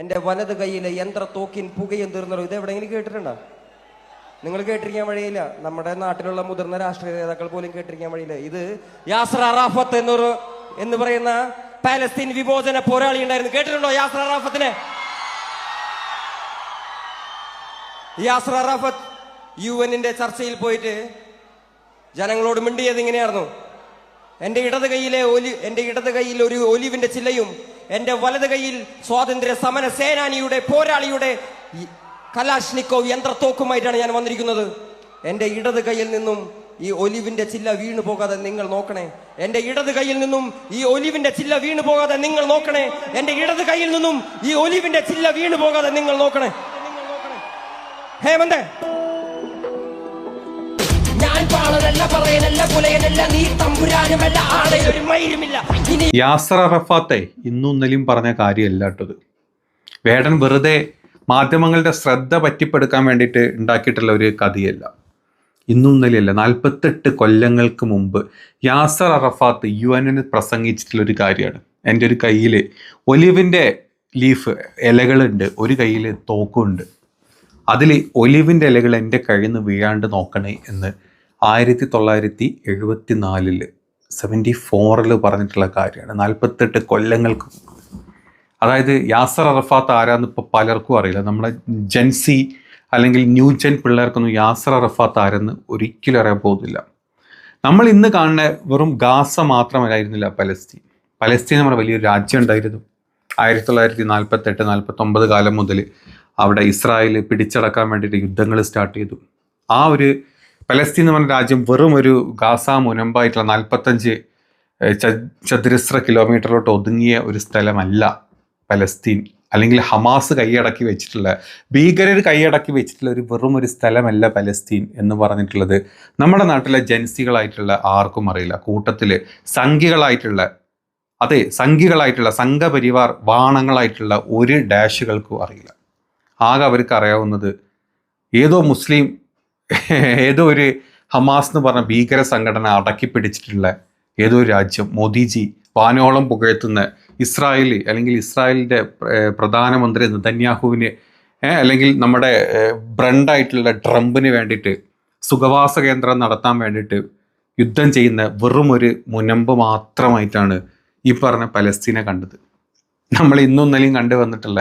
എൻ്റെ വലത് കൈയിലെ യന്ത്രത്തോക്കിൻ പുകയും തീർന്നല്ലോ. ഇത് എവിടെയെങ്കിലും കേട്ടിട്ടുണ്ടോ? നിങ്ങൾ കേട്ടിരിക്കാൻ വഴിയില്ല. നമ്മുടെ നാട്ടിലുള്ള മുതിർന്ന രാഷ്ട്രീയ നേതാക്കൾ പോലും കേട്ടിരിക്കാൻ വഴിയില്ല. ഇത് യാസർ അറാഫത്ത് എന്ന് പറയുന്ന പാലസ്തീൻ വിമോചന പോരാളി ഉണ്ടായിരുന്നു. കേട്ടിട്ടുണ്ടോ യാസർ അറാഫത്തിനെ? യാസർ അറാഫത്ത് UN-ന്റെ ചർച്ചയിൽ പോയിട്ട് ജനങ്ങളോട് മിണ്ടിയത് ഇങ്ങനെയായിരുന്നു: എൻ്റെ ഇടത് കൈയിൽ ഒരു ഒലിവിന്റെ ചില്ലയും എൻ്റെ വലത് കൈയിൽ സ്വാതന്ത്ര്യ സമര സേനാനിയുടെ പോരാളിയുടെ കലാഷ്നിക്കോവ് യന്ത്രത്തോക്കുമായിട്ടാണ് ഞാൻ വന്നിരിക്കുന്നത്. എൻ്റെ ഇടത് കൈയിൽ നിന്നും ഈ ഒലിവിന്റെ ചില്ല വീണു പോകാതെ നിങ്ങൾ നോക്കണേ. എൻ്റെ ഇടത് കൈയിൽ നിന്നും ഈ ഒലിവിന്റെ ചില്ല വീണു പോകാതെ നിങ്ങൾ നോക്കണേ. എൻ്റെ ഇടത് കൈയിൽ നിന്നും ഈ ഒലിവിന്റെ ചില്ല വീണു പോകാതെ നിങ്ങൾ നോക്കണേ. ഹേമന്തേ, യാസർ അറഫാത്തെ ഇന്നും ഇന്നലെയും പറഞ്ഞ കാര്യമല്ല കേട്ടത്. വേടൻ വെറുതെ മാധ്യമങ്ങളുടെ ശ്രദ്ധ പറ്റിപ്പെടുക്കാൻ വേണ്ടിയിട്ട് ഉണ്ടാക്കിയിട്ടുള്ള ഒരു കഥയല്ല. ഇന്നും ഇന്നലെയല്ല, 48 കൊല്ലങ്ങൾക്ക് മുമ്പ് യാസർ അറഫാത്ത് UN-ന് പ്രസംഗിച്ചിട്ടുള്ള ഒരു കാര്യമാണ്. എൻ്റെ ഒരു കയ്യിൽ ഒലിവിൻ്റെ ലീഫ് ഇലകളുണ്ട്, ഒരു കയ്യിൽ തോക്കുണ്ട്, അതിൽ ഒലിവിൻ്റെ ഇലകൾ എൻ്റെ കയ്യിൽ നിന്ന് വീഴാണ്ട് നോക്കണേ എന്ന് 1974 74 പറഞ്ഞിട്ടുള്ള കാര്യമാണ്. 48 കൊല്ലങ്ങൾക്ക്. അതായത് യാസർ അറഫാത്ത് ആരാന്ന് ഇപ്പോൾ പലർക്കും അറിയില്ല. നമ്മളെ ജെൻസി അല്ലെങ്കിൽ ന്യൂ ജെൻ പിള്ളേർക്കൊന്നും യാസർ അറഫാത്ത് ആരെന്ന് ഒരിക്കലും അറിയാൻ പോകുന്നില്ല. നമ്മൾ ഇന്ന് കാണുന്ന വെറും ഗാസ മാത്രമല്ലായിരുന്നില്ല പലസ്തീൻ. പലസ്തീൻ നമ്മുടെ വലിയൊരു രാജ്യം ഉണ്ടായിരുന്നു. 1948 49 കാലം മുതൽ അവിടെ ഇസ്രായേൽ പിടിച്ചടക്കാൻ വേണ്ടിയിട്ട് യുദ്ധങ്ങൾ സ്റ്റാർട്ട് ചെയ്തു. ആ ഒരു പലസ്തീൻ എന്ന് പറഞ്ഞ രാജ്യം വെറും ഒരു ഗാസ മുനമ്പായിട്ടുള്ള 45 ചതുരശ്ര കിലോമീറ്ററിലോട്ട് ഒതുങ്ങിയ ഒരു സ്ഥലമല്ല പലസ്തീൻ. അല്ലെങ്കിൽ ഹമാസ് കൈയടക്കി വെച്ചിട്ടുള്ള, ഭീകരർ കൈയടക്കി വെച്ചിട്ടുള്ള ഒരു വെറും ഒരു സ്ഥലമല്ല പലസ്തീൻ എന്ന് പറഞ്ഞിട്ടുള്ളത് നമ്മുടെ നാട്ടിലെ ജൻസികളായിട്ടുള്ള ആർക്കും അറിയില്ല. കൂട്ടത്തിൽ സംഘികളായിട്ടുള്ള സംഘപരിവാർ വാണങ്ങളായിട്ടുള്ള ഒരു ഡാഷുകൾക്കും അറിയില്ല. ആകെ അവർക്ക് അറിയാവുന്നത് ഏതോ ഒരു ഹമാസ് എന്ന് പറഞ്ഞ ഭീകര സംഘടന അടക്കി പിടിച്ചിട്ടുള്ള ഏതോ ഒരു രാജ്യം, മോദിജി വാനോളം പുകഴ്ത്തുന്ന ഇസ്രായേൽ, അല്ലെങ്കിൽ ഇസ്രായേലിൻ്റെ പ്രധാനമന്ത്രി നെതന്യാഹുവിന്, അല്ലെങ്കിൽ നമ്മുടെ ബ്രണ്ടായിട്ടുള്ള ട്രംപിന് വേണ്ടിയിട്ട് സുഖവാസ കേന്ദ്രം നടത്താൻ വേണ്ടിയിട്ട് യുദ്ധം ചെയ്യുന്ന വെറും ഒരു മുനമ്പ് മാത്രമായിട്ടാണ് ഈ പറഞ്ഞ പലസ്തീനെ കണ്ടത്. നമ്മൾ ഇന്നും ഇന്നലെയും കണ്ടുവന്നിട്ടുള്ള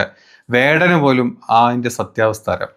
വേടന് പോലും അതിൻ്റെ സത്യാവസ്ഥ അറിയാം.